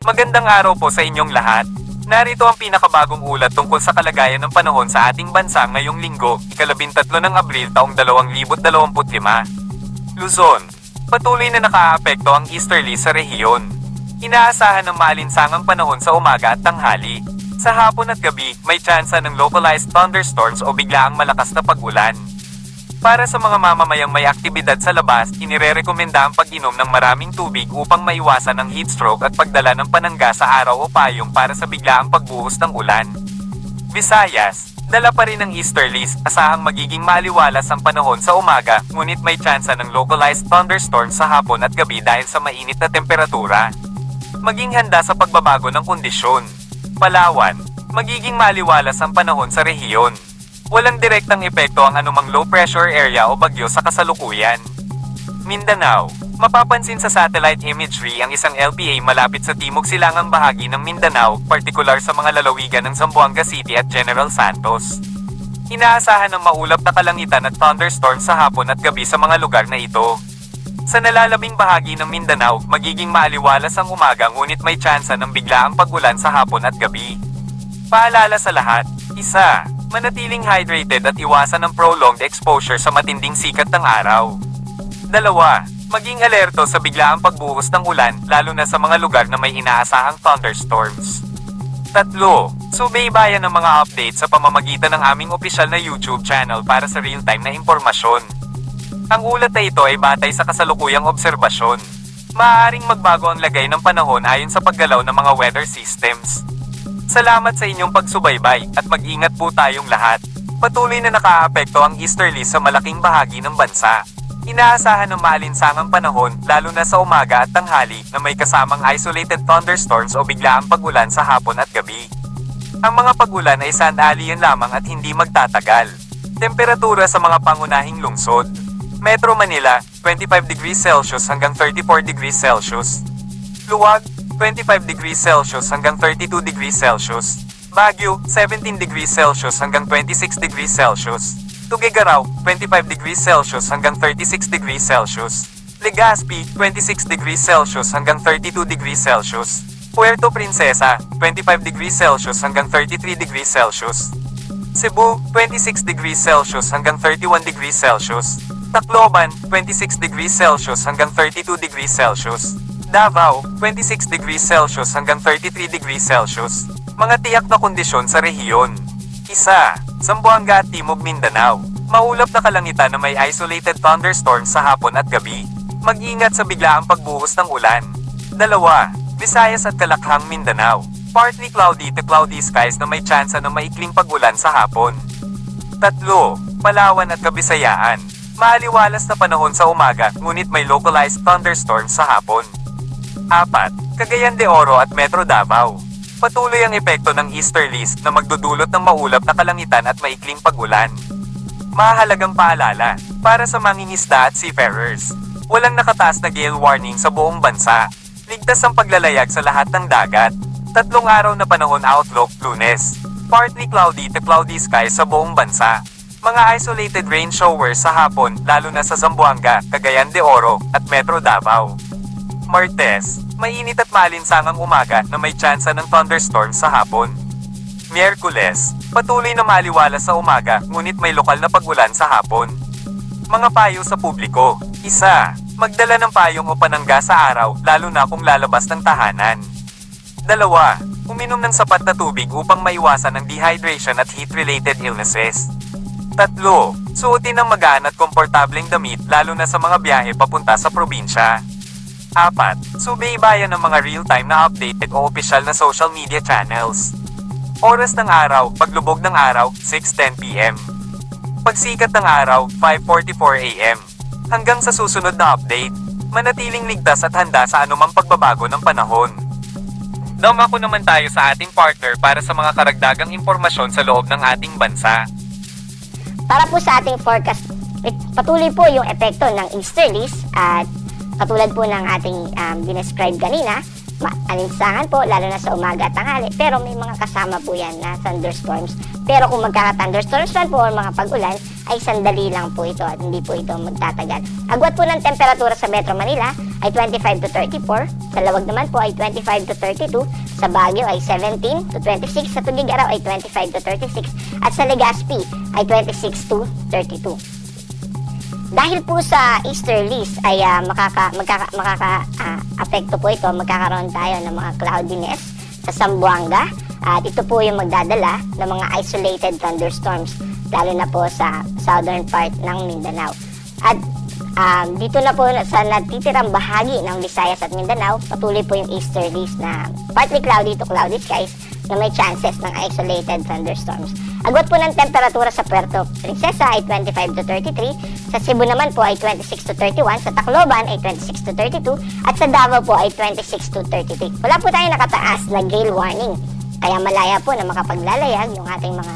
Magandang araw po sa inyong lahat. Narito ang pinakabagong ulat tungkol sa kalagayan ng panahon sa ating bansa ngayong linggo, ika-13 ng Abril taong 2025. Luzon. Patuloy na nakaapekto ang easterly sa rehiyon. Inaasahan ng maalinsangang panahon sa umaga at tanghali. Sa hapon at gabi, may tsansa ng localized thunderstorms o biglaang malakas na pag-ulan. Para sa mga mamamayang may aktibidad sa labas, inirerekomenda ang pag-inom ng maraming tubig upang maiwasan ang heat stroke at pagdala ng panangga sa araw o payong para sa biglaang pagbuhos ng ulan. Visayas, dala pa rin ng easterlies, asahang magiging maliwalas ang panahon sa umaga, ngunit may tsansa ng localized thunderstorms sa hapon at gabi dahil sa mainit na temperatura. Maging handa sa pagbabago ng kondisyon. Palawan, magiging maliwalas ang panahon sa rehiyon. Walang direktang epekto ang anumang low pressure area o bagyo sa kasalukuyan. Mindanao, mapapansin sa satellite imagery ang isang LPA malapit sa timog silangang bahagi ng Mindanao, partikular sa mga lalawigan ng Zamboanga City at General Santos. Inaasahan ng maulap na kalangitan at thunderstorms sa hapon at gabi sa mga lugar na ito. Sa nalalabing bahagi ng Mindanao, magiging maaliwalas ang umaga ngunit may tsansa ng biglaang pag-ulan sa hapon at gabi. Paalala sa lahat, 1. Manatiling hydrated at iwasan ang prolonged exposure sa matinding sikat ng araw. 2. Maging alerto sa biglaang pagbuhos ng ulan, lalo na sa mga lugar na may inaasahang thunderstorms. 3. Subaybayan ng mga updates sa pamamagitan ng aming opisyal na YouTube channel para sa real-time na impormasyon. Ang ulat na ito ay batay sa kasalukuyang obserbasyon. Maaaring magbago ang lagay ng panahon ayon sa paggalaw ng mga weather systems. Salamat sa inyong pagsubaybay at mag-ingat po tayong lahat. Patuloy na nakaapekto ang easterlies sa malaking bahagi ng bansa. Inaasahan ng maalinsangang panahon, lalo na sa umaga at tanghali, na may kasamang isolated thunderstorms o biglaang pag-ulan sa hapon at gabi. Ang mga pag-ulan ay sandalian lamang at hindi magtatagal. Temperatura sa mga pangunahing lungsod. Metro Manila, 25 degrees Celsius hanggang 34 degrees Celsius. Luwag, 25 degrees Celsius hanggang 32 degrees Celsius. Baguio, 17 degrees Celsius hanggang 26 degrees Celsius. Tuguegarao, 25 degrees Celsius hanggang 36 degrees Celsius. Legazpi, 26 degrees Celsius hanggang 32 degrees Celsius. Puerto Princesa, 25 degrees Celsius hanggang 33 degrees Celsius. Cebu, 26 degrees Celsius hanggang 31 degrees Celsius. Tacloban, 26 degrees Celsius hanggang 32 degrees Celsius. Davao, 26 degrees Celsius hanggang 33 degrees Celsius. Mga tiyak na kondisyon sa rehiyon. 1. Zamboanga at Timog Mindanao. Maulap na kalangitan na may isolated thunderstorms sa hapon at gabi. Mag-ingat sa biglaang pagbuhos ng ulan. 2. Visayas at Kalakhang Mindanao. Partly cloudy to cloudy skies na may tsansa ng maikling pag-ulan sa hapon. 3. Palawan at Kabisayaan. Maaliwalas na panahon sa umaga, ngunit may localized thunderstorms sa hapon. 4. Cagayan de Oro at Metro Davao. Patuloy ang epekto ng easterlies na magdudulot ng maulap na kalangitan at maikling pag-ulan. Mahalagang paalala, para sa mangingisda at seafarers, walang nakataas na gale warning sa buong bansa. Ligtas ang paglalayag sa lahat ng dagat. 3 araw na panahon outlook, Lunes. Partly cloudy to cloudy skies sa buong bansa. Mga isolated rain showers sa hapon, lalo na sa Zamboanga, Cagayan de Oro, at Metro Davao. Martes, mainit at maalinsangang umaga na may tsansa ng thunderstorms sa hapon. Miyerkules, patuloy na maliwalas sa umaga, ngunit may lokal na pag-ulan sa hapon. Mga payo sa publiko. 1. Magdala ng payong o panangga sa araw, lalo na kung lalabas ng tahanan. 2. Uminom ng sapat na tubig upang maiwasan ang dehydration at heat-related illnesses. 3. Suotin ng magaan at komportableng damit, lalo na sa mga biyahe papunta sa probinsya. 4. Subaybayan ng mga real-time na update o opisyal na social media channels. Oras ng araw, paglubog ng araw, 6:10 p.m. Pagsikat ng araw, 5:44 a.m. Hanggang sa susunod na update, manatiling ligtas at handa sa anumang pagbabago ng panahon. Dumako naman tayo sa ating partner para sa mga karagdagang impormasyon sa loob ng ating bansa. Para po sa ating forecast, patuloy po yung epekto ng easterlies at katulad po ng ating dinescribe kanina, alinsangan po, lalo na sa umaga at tanghali. Pero may mga kasama po yan na thunderstorms. Pero kung magkaka-thunderstorms man po o mga pag-ulan, ay sandali lang po ito at hindi po ito magtatagal. Agwat po ng temperatura sa Metro Manila ay 25 to 34. Sa Lawag naman po ay 25 to 32. Sa Baguio ay 17 to 26. Sa Tuguegarao ay 25 to 36. At sa Legazpi ay 26 to 32. Dahil po sa easterlies ay makaka-apekto po ito, magkakaroon tayo ng mga cloudiness sa Zamboanga. At ito po yung magdadala ng mga isolated thunderstorms, lalo na po sa southern part ng Mindanao. At dito na po sa natitirang bahagi ng Visayas at Mindanao, patuloy po yung easterlies na partly cloudy to cloudy skies na may chances ng isolated thunderstorms. Agwat po ng temperatura sa Puerto Princesa ay 25 to 33, sa Cebu naman po ay 26 to 31, sa Tacloban ay 26 to 32, at sa Davao po ay 26 to 33. Wala po tayong nakataas na gale warning, kaya malaya po na makapaglalayag yung ating mga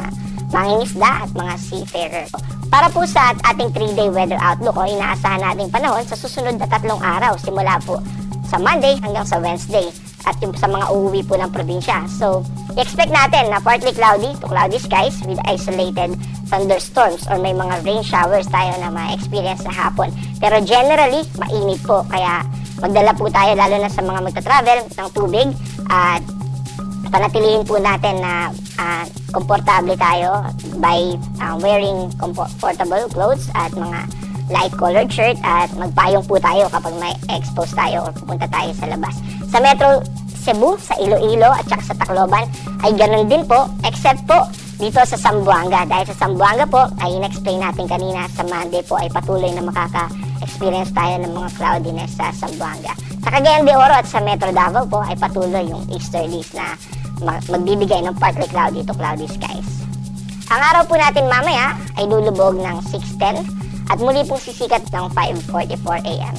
mangingisda at mga seafarer. Para po sa ating 3-day weather outlook o inaasahan nating panahon sa susunod na 3 araw, simula po sa Monday hanggang sa Wednesday at yung sa mga uuwi po ng probinsya. So, i-expect natin na partly cloudy to cloudy skies with isolated thunderstorms or may mga rain showers tayo na ma-experience sa hapon. Pero generally, mainit po. Kaya magdala po tayo lalo na sa mga magta-travel ng tubig at panatilihin po natin na komportable tayo by wearing comfortable clothes at mga light colored shirt at magpayong po tayo kapag may expose tayo o pupunta tayo sa labas. Sa Metro Cebu, sa Iloilo at saka sa Tacloban ay ganun din po, except po dito sa Zamboanga. Dahil sa Zamboanga po ay in-explain natin kanina, sa Monday po ay patuloy na makaka-experience tayo ng mga cloudiness sa Zamboanga. Sa Cagayan de Oro at sa Metro Davao po ay patuloy yung easterlies na magbibigay ng partly cloudy to cloudy skies. Ang araw po natin mamaya ay lulubog ng 6:10 at muli pong sisikat ng 5:44 AM.